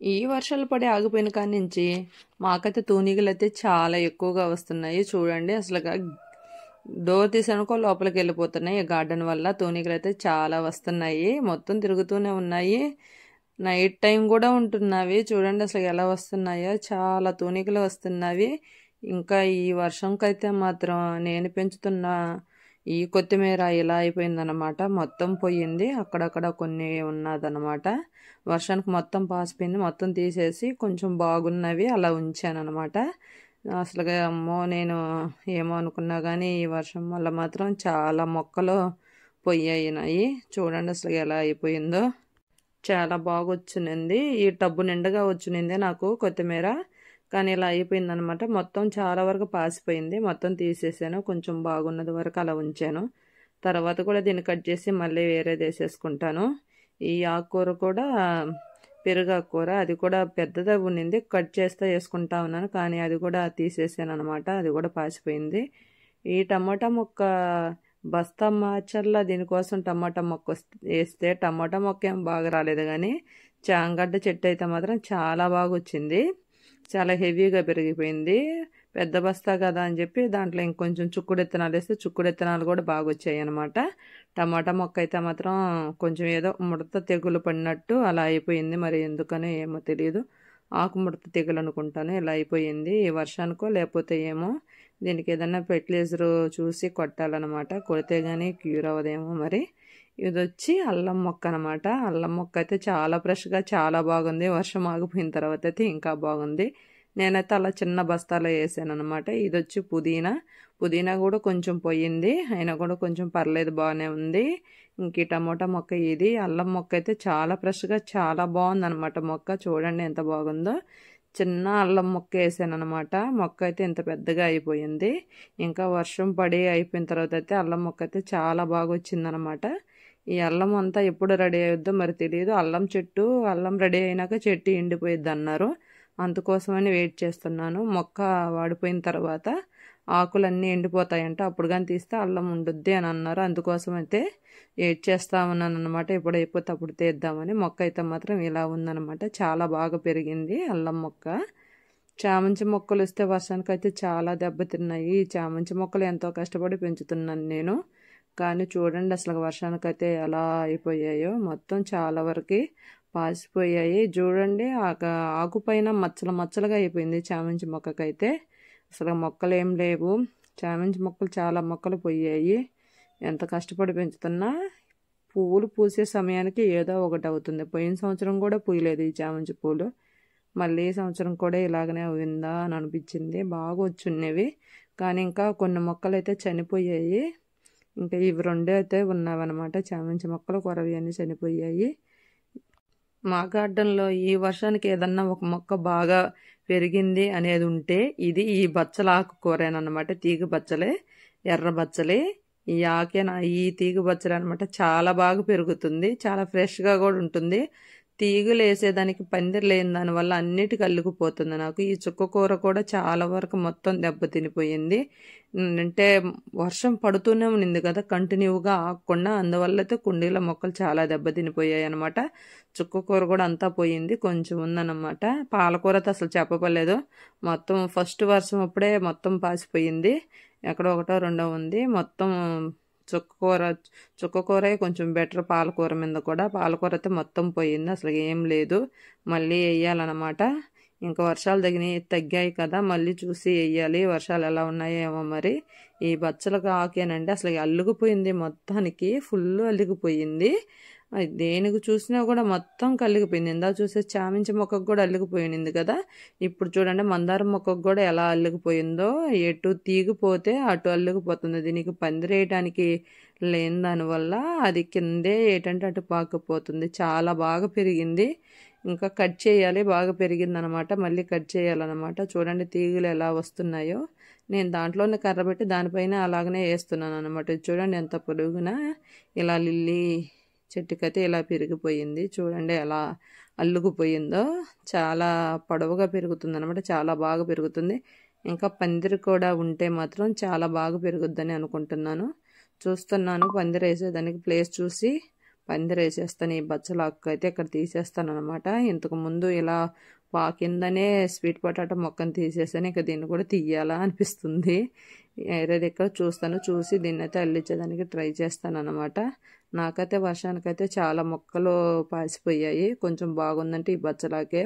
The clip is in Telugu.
ఈ వర్షాలు పడి ఆగిపోయిన కాడి నుంచి మాకైతే తూనీగలు అయితే చాలా ఎక్కువగా వస్తున్నాయి. చూడండి అసలుగా డోర్ తీసానుకో లోపలికి వెళ్ళిపోతున్నాయి. ఈ గార్డెన్ వల్ల తూనీగలు అయితే చాలా వస్తున్నాయి. మొత్తం తిరుగుతూనే ఉన్నాయి. నైట్ టైం కూడా ఉంటున్నవి. చూడండి అసలు ఎలా వస్తున్నాయో, చాలా తూనీగలు వస్తున్నవి. ఇంకా ఈ వర్షంకైతే మాత్రం నేను పెంచుతున్న ఈ కొత్తిమీర ఇలా అయిపోయిందనమాట. మొత్తం పోయింది, అక్కడక్కడ కొన్ని ఉన్నదనమాట. వర్షానికి మొత్తం పాసిపోయింది. మొత్తం తీసేసి కొంచెం బాగున్నవి అలా ఉంచానమాట. అసలుగా అమ్మో నేను ఏమో అనుకున్నా కానీ ఈ వర్షం వల్ల మాత్రం చాలా మొక్కలు పొయ్యాయినాయి. చూడండి అసలు ఎలా అయిపోయిందో. చాలా బాగా వచ్చింది. ఈ టబ్బు నిండుగా వచ్చింది నాకు కొత్తిమీర. కానీ ఇలా అయిపోయిందనమాట. మొత్తం చాలా వరకు పాసిపోయింది. మొత్తం తీసేసాను. కొంచెం బాగున్నది వరకు అలా ఉంచాను. తర్వాత కూడా దీన్ని కట్ చేసి మళ్ళీ వేరేది వేసేసుకుంటాను. ఈ ఆకుకూర కూడా పెరుగాకూర, అది కూడా పెద్దగా ఉండింది. కట్ చేస్తే వేసుకుంటా ఉన్నాను, కానీ అది కూడా తీసేసాను అనమాట. అది కూడా పాసిపోయింది. ఈ టమాటా మొక్క బస్తా మార్చల్లా దీనికోసం టమాటా మొక్క వేస్తే టమాటా మొక్క ఏం బాగా రాలేదు, కానీ చాంగడ్డ చెట్టు అయితే మాత్రం చాలా బాగా వచ్చింది. చాలా హెవీగా పెరిగిపోయింది. పెద్ద బస్తా కదా అని చెప్పి దాంట్లో ఇంకొంచెం చుక్కుడు విత్తనాలు వేస్తే చుక్కుడు విత్తనాలు కూడా బాగా వచ్చాయి అనమాట. టమాటా మొక్క అయితే మాత్రం కొంచెం ఏదో ముడత తెగులు పడినట్టు అలా అయిపోయింది. మరి ఎందుకనో ఏమో తెలియదు. ఆకు ముడత తెగులు అనుకుంటాను ఇలా అయిపోయింది. ఈ వర్షానికో లేకపోతే ఏమో. దీనికి ఏదన్నా ఫెర్టిలైజర్ చూసి కొట్టాలన్నమాట. కొడితే కానీ క్యూర్ అవ్వదేమో మరి. ఇది వచ్చి అల్లం మొక్క అనమాట. అల్లం మొక్క అయితే చాలా ఫ్రెష్గా చాలా బాగుంది. వర్షం ఆగిపోయిన తర్వాత అయితే ఇంకా బాగుంది. నేనైతే అలా చిన్న బస్తాలో వేసాను అనమాట. ఇది వచ్చి పుదీనా కూడా కొంచెం పోయింది, అయినా కూడా కొంచెం పర్లేదు, బాగానే ఉంది. ఇంక ఈ టమోటా మొక్క, ఇది అల్లం మొక్క అయితే చాలా ఫ్రెష్గా చాలా బాగుంది అనమాట. మొక్క చూడండి ఎంత బాగుందో. చిన్న అల్లం మొక్క వేసాను అనమాట. మొక్క అయితే ఇంత పెద్దగా అయిపోయింది. ఇంకా వర్షం పడి అయిపోయిన తర్వాత అయితే అల్లం మొక్క అయితే చాలా బాగా వచ్చిందనమాట. ఈ అల్లం అంతా ఎప్పుడు రెడీ అవుద్దో మరి తెలియదు. అల్లం రెడీ అయినాక చెట్టు ఎండిపోయిద్ది అన్నారు. అందుకోసమని వెయిట్ చేస్తున్నాను. మొక్క వాడిపోయిన తర్వాత ఆకులన్నీ ఎండిపోతాయంట, అప్పుడు కానీ తీస్తే అల్లం ఉండుద్ది అని అన్నారు. అందుకోసం అయితే వెయిట్ చేస్తా ఉన్నాను అనమాట. ఎప్పుడు అయిపోతే అప్పుడు తీద్దామని. మొక్క అయితే మాత్రం ఇలా ఉందన్నమాట. చాలా బాగా పెరిగింది అల్లం మొక్క. చామంతి మొక్కలు వస్తే వర్షానికైతే చాలా దెబ్బతిన్నాయి. ఈ చామంతి మొక్కలు ఎంతో కష్టపడి పెంచుతున్నాను నేను. కానీ చూడండి అసలు వర్షానికైతే ఎలా అయిపోయాయో. మొత్తం చాలా వరకు పాసిపోయాయి. చూడండి ఆకు పైన మచ్చలుగా అయిపోయింది చామంతి మొక్కకైతే. అసలు మొక్కలు ఏం లేవు. చామంతి మొక్కలు చాలా మొక్కలు పోయాయి. ఎంత కష్టపడి పెంచుతున్నా పువ్వులు పూసే సమయానికి ఏదో ఒకటి అవుతుంది. పోయిన సంవత్సరం కూడా పూయలేదు ఈ చామంతి పూలు. మళ్ళీ ఈ సంవత్సరం కూడా ఇలాగనే అయిందా అని అనిపించింది. బాగా వచ్చున్నవి, కానీ ఇంకా కొన్ని మొక్కలు అయితే చనిపోయాయి. ఇంకా ఇవి రెండే అయితే ఉన్నావన్నమాట. చామంతి మొక్కలు కొరవి అన్నీ చనిపోయాయి. మా గార్డెన్లో ఈ వర్షానికి ఏదన్నా ఒక మొక్క బాగా పెరిగింది అనేది ఉంటే ఇది ఈ బచ్చల ఆకుకూరేనమాట. తీగ బచ్చలే, ఎర్ర బచ్చలే. ఈ తీగ బచ్చలే అనమాట. చాలా బాగా పెరుగుతుంది, చాలా ఫ్రెష్గా కూడా ఉంటుంది. తీగలు వేసేదానికి పందిరి లేని దానివల్ల అన్నిటికీ అల్లుకుపోతుంది నాకు. ఈ చుక్కకూర కూడా చాలా వరకు మొత్తం దెబ్బ తినిపోయింది. అంటే వర్షం పడుతూనే ఉండింది కదా కంటిన్యూగా ఆగకుండా. అందువల్ల అయితే కుండీల మొక్కలు చాలా దెబ్బ తినిపోయాయి అనమాట. చుక్కకూర కూడా అంతా పోయింది, కొంచెం ఉందన్నమాట. పాలకూర అయితే అసలు చెప్పలేదు. మొత్తం ఫస్ట్ వర్షం అప్పుడే మొత్తం పాసిపోయింది. ఎక్కడో ఒకటో రెండో ఉంది. మొత్తం చుక్కకూర కొంచెం బెటర్. పాలకూర మీద కూడా పాలకూర అయితే మొత్తం పోయింది, అసలు ఏం లేదు. మళ్ళీ వేయాలన్నమాట. ఇంకా వర్షాలు తగ్గాయి కదా, మళ్ళీ చూసి వేయాలి. వర్షాలు ఎలా ఉన్నాయో ఏమో మరి. ఈ బచ్చలకు ఆకేనండి అసలు అల్లుకుపోయింది, మొత్తానికి ఫుల్ అల్లుకుపోయింది. దేనికి చూసినా కూడా మొత్తం కలిగిపోయింది. ఇందా చూసే చామంతి మొక్కకు కూడా అల్లుకుపోయింది కదా. ఇప్పుడు చూడండి మందారం మొక్కకు కూడా ఎలా అల్లుకుపోయిందో. ఎటు తీగిపోతే అటు అల్లుకుపోతుంది. దీనికి పందిరేయటానికి లేని దానివల్ల అది కిందే ఏటంటే అటు పాకపోతుంది. చాలా బాగా పెరిగింది. ఇంకా కట్ చేయాలి. బాగా పెరిగింది అనమాట. మళ్ళీ కట్ చేయాలన్నమాట. చూడండి తీగలు ఎలా వస్తున్నాయో. నేను దాంట్లోనే కర్ర పెట్టి దానిపైన అలాగనే వేస్తున్నాను అనమాట. చూడండి ఎంత పొడుగునా ఇలా లిల్లీ చెట్టుకైతే ఇలా పెరిగిపోయింది. చూడండి ఎలా అల్లుకుపోయిందో. చాలా పొడవుగా పెరుగుతుంది అనమాట. చాలా బాగా పెరుగుతుంది. ఇంకా పందిరి కూడా ఉంటే మాత్రం చాలా బాగా పెరుగుద్దని అనుకుంటున్నాను. చూస్తున్నాను పందిరి వేసేదానికి ప్లేస్ చూసి పందిరేసేస్తాను. ఈ బచ్చలాకు అయితే ఇక్కడ తీసేస్తాను అనమాట. ఇంతకు ముందు ఇలా కిందనే స్వీట్ పొటాటో మొక్కను తీసేసాను. ఇక దీన్ని కూడా తీయాలా అనిపిస్తుంది. వేరేది ఎక్కడ చూస్తాను, చూసి దీన్ని అయితే అల్లించేదానికి ట్రై చేస్తాను అనమాట. నాకైతే వర్షానికైతే చాలా మొక్కలు పాసిపోయాయి. కొంచెం బాగుందంటే ఈ బచ్చలాకే.